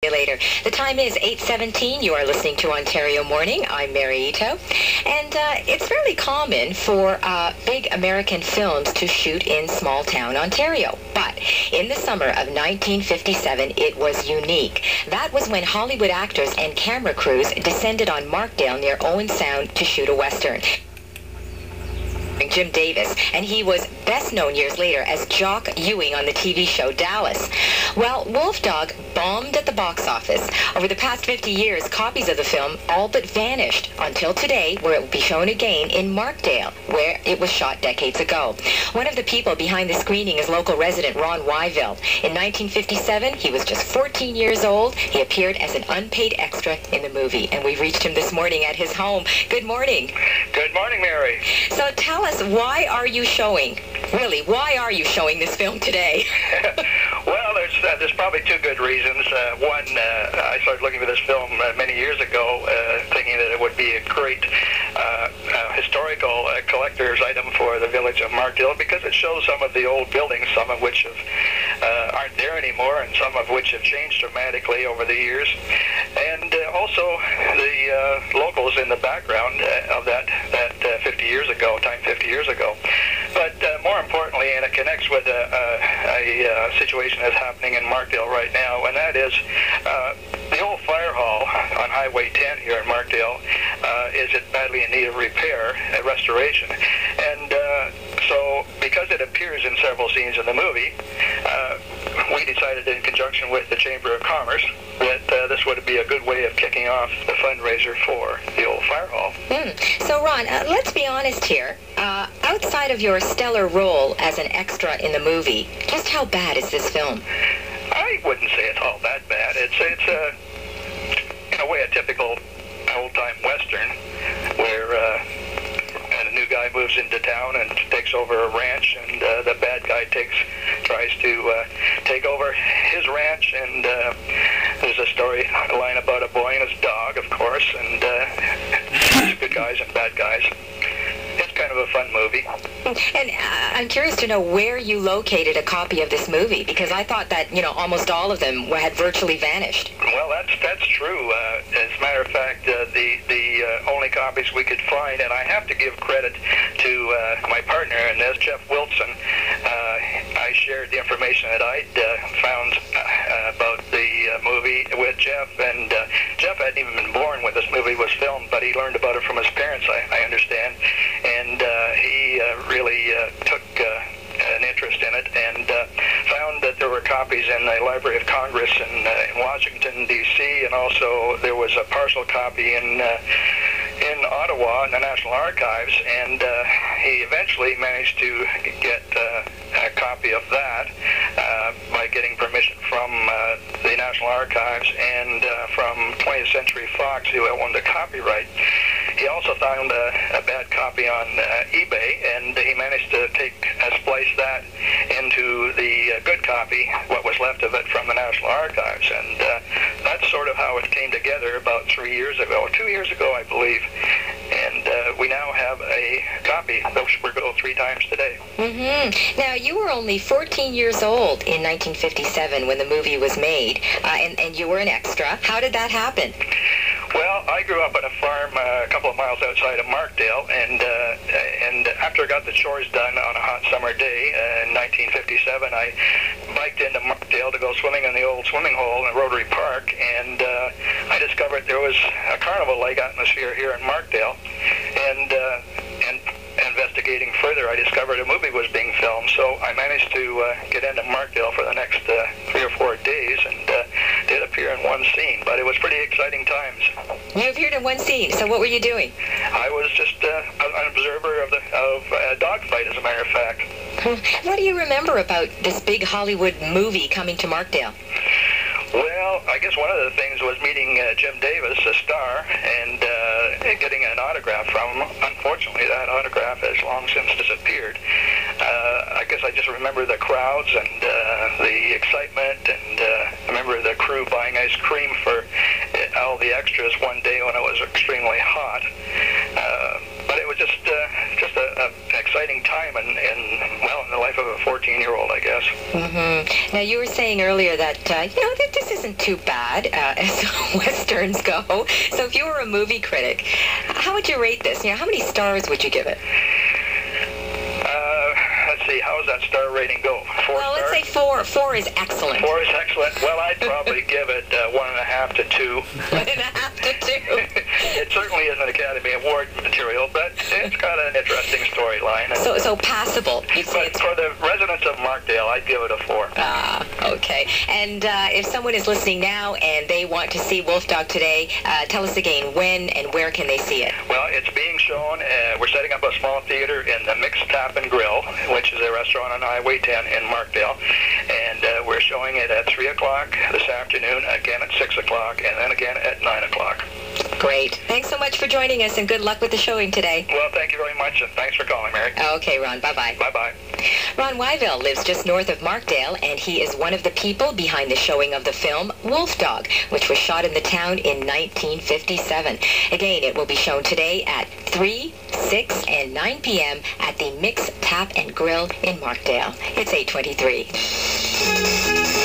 Later. The time is 8:17. You are listening to Ontario Morning. I'm Mary Ito. And it's fairly common for big American films to shoot in small-town Ontario. But in the summer of 1957, it was unique. That was when Hollywood actors and camera crews descended on Markdale near Owen Sound to shoot a Western. Jim Davis, and he was best known years later as Jock Ewing on the TV show Dallas. Well, Wolf Dog bombed at the box office. Over the past 50 years, copies of the film all but vanished until today, where it will be shown again in Markdale, where it was shot decades ago. One of the people behind the screening is local resident Ron Wyvill. In 1957, he was just 14 years old. He appeared as an unpaid extra in the movie, and we reached him this morning at his home. Good morning. Good morning, Mary. So tell us, why are you showing this film today? Well, there's probably two good reasons. One, I started looking for this film many years ago, thinking that it would be a great historical collector's item for the village of Markdale, because it shows some of the old buildings, some of which aren't there anymore, and some of which have changed dramatically over the years. And also the locals in the background of that 50 years ago, 50 years ago. But more importantly, and it connects with a situation that's happening in Markdale right now, and that is the old fire hall on Highway 10 here in Markdale is badly in need of repair and restoration. And so because it appears in several scenes in the movie, we decided in conjunction with the Chamber of Commerce that this would be a good way of kicking off the fundraiser for the old fire hall. So Ron, let's be honest here. Outside of your stellar role as an extra in the movie, just how bad is this film? I wouldn't say it's all that bad. It's in a way a typical old-time Western where a new guy moves into town and takes over a ranch, and the bad guy tries to take over his ranch, and there's a storyline about a boy and his dog, of course, and there's good guys and bad guys. It's kind of a fun movie. And I'm curious to know where you located a copy of this movie, because I thought that, almost all of them had virtually vanished. Well, that's true. As a matter of fact, the only copies we could find, and I have to give credit to my partner in this, Jeff Wilson. I shared the information that I'd found about the movie with Jeff, and Jeff hadn't even been born when this movie was filmed, but he learned about it from his parents, I understand. And he really took an interest in it, and found that there were copies in the Library of Congress in Washington, D.C., and also there was a partial copy in Ottawa in the National Archives, and he eventually managed to get a copy of that by getting permission from the National Archives and from 20th Century Fox, who owned the copyright. He also found a bad copy on eBay, and he managed to splice that into the good copy, what was left of it, from the National Archives. And that's sort of how it came together about 2 years ago, I believe. And we now have a copy, which we'll go 3 times today. Now, you were only 14 years old in 1957 when the movie was made, and you were an extra. How did that happen? Well, I grew up on a farm a couple of miles outside of Markdale, and after I got the chores done on a hot summer day in 1957, I biked into Markdale to go swimming in the old swimming hole in Rotary Park, and I discovered there was a carnival-like atmosphere here in Markdale, and investigating further, I discovered a movie was being filmed, so I managed to get into Markdale for the next 3 or 4 days, and did appear in one scene, but it was pretty exciting times. You appeared in one scene, so what were you doing? I was just an observer of a dogfight, as a matter of fact. What do you remember about this big Hollywood movie coming to Markdale? Well, I guess one of the things was meeting Jim Davis, a star, and getting an autograph from him. Unfortunately, that autograph has long since disappeared. I guess I just remember the crowds and the excitement, and I remember the crew buying ice cream for all the extras one day when it was extremely hot. But it was just an exciting time in the life of a 14-year-old, I guess. Mm-hmm. Now, you were saying earlier that, that this isn't too bad as Westerns go. So if you were a movie critic, how would you rate this? How many stars would you give it? Let's see, how does that star rating go? 4 well, stars? Let's say 4. 4 is excellent. 4 is excellent. Well, I'd probably give it 1.5 to 2. 1.5 to 2. It certainly isn't Academy Award material, but it's got an interesting storyline. So passable. You'd say but for the residents of Markdale, I'd give it a 4. Okay. And if someone is listening now and they want to see Wolf Dog today, tell us again, when and where can they see it? Well, it's being shown. We're setting up a small theater in the Mixed Tap and Grill, which is a restaurant on Highway 10 in Markdale. And we're showing it at 3 o'clock this afternoon, again at 6 o'clock, and then again at 9 o'clock. Great. Thanks so much for joining us, and good luck with the showing today. Well, thank you very much, and thanks for calling, Mary. Okay, Ron. Bye-bye. Bye-bye. Ron Wyvill lives just north of Markdale, and he is one of the people behind the showing of the film Wolf Dog, which was shot in the town in 1957. Again, it will be shown today at 3, 6, and 9 p.m. at the Mix Tap and Grill in Markdale. It's 8:23.